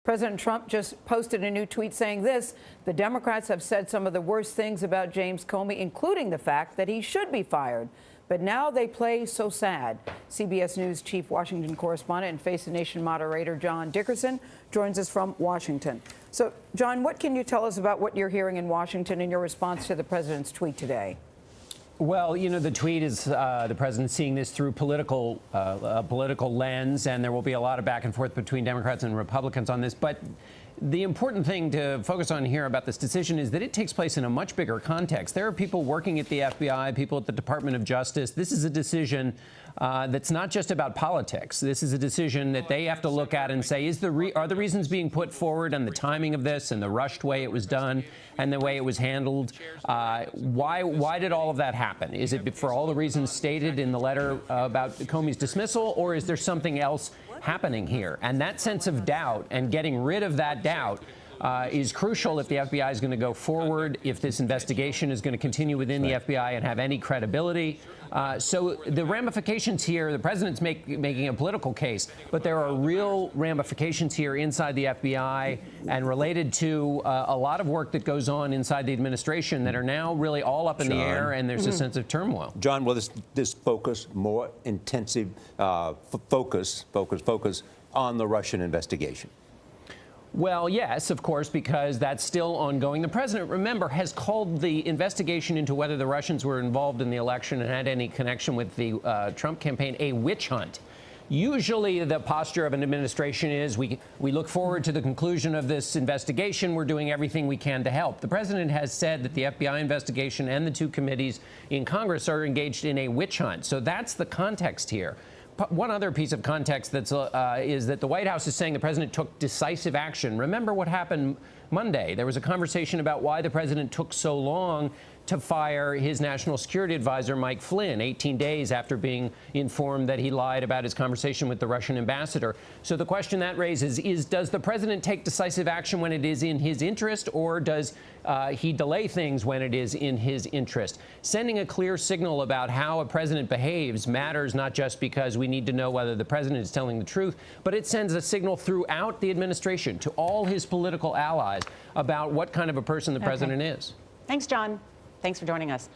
President Trump just posted a new tweet saying this: the Democrats have said some of the worst things about James Comey, including the fact that he should be fired. But now they play so sad. CBS News chief Washington correspondent and Face the Nation moderator John Dickerson joins us from Washington. So, John, what can you tell us about what you're hearing in Washington in your response to the president's tweet today? Well, you know, the tweet is the president seeing this through a political lens, and there will be a lot of back and forth between Democrats and Republicans on this. But the important thing to focus on here about this decision is that it takes place in a much bigger context. There are people working at the FBI, people at the Department of Justice. This is a decision that's not just about politics. This is a decision that they have to look at and say, are the reasons being put forward and the timing of this and the rushed way it was done and the way it was handled, why did all of that happen? Is it for all the reasons stated in the letter about Comey's dismissal, or is there something else happening here? And that sense of doubt and getting rid of that doubt is crucial if the FBI is going to go forward, if this investigation is going to continue within the FBI and have any credibility. So the ramifications here, the president's making a political case, but there are real ramifications here inside the FBI and related to a lot of work that goes on inside the administration that are now really all up in the air, and there's a sense of turmoil. John, will this focus, more intensive focus on the Russian investigation? Well, yes, of course, because that's still ongoing. The president, remember, has called the investigation into whether the Russians were involved in the election and had any connection with the Trump campaign a witch hunt. Usually the posture of an administration is we look forward to the conclusion of this investigation. We're doing everything we can to help. The president has said that the FBI investigation and the two committees in Congress are engaged in a witch hunt. So that's the context here. One other piece of context is that the White House is saying the president took decisive action. Remember what happened Monday. There was a conversation about why the president took so long to fire his national security advisor, Mike Flynn, 18 days after being informed that he lied about his conversation with the Russian ambassador. So the question that raises is, does the president take decisive action when it is in his interest, or does he delay things when it is in his interest? Sending a clear signal about how a president behaves matters, not just because we need to know whether the president is telling the truth, but it sends a signal throughout the administration to all his political allies about what kind of a person the president is. Thanks, John. Thanks for joining us.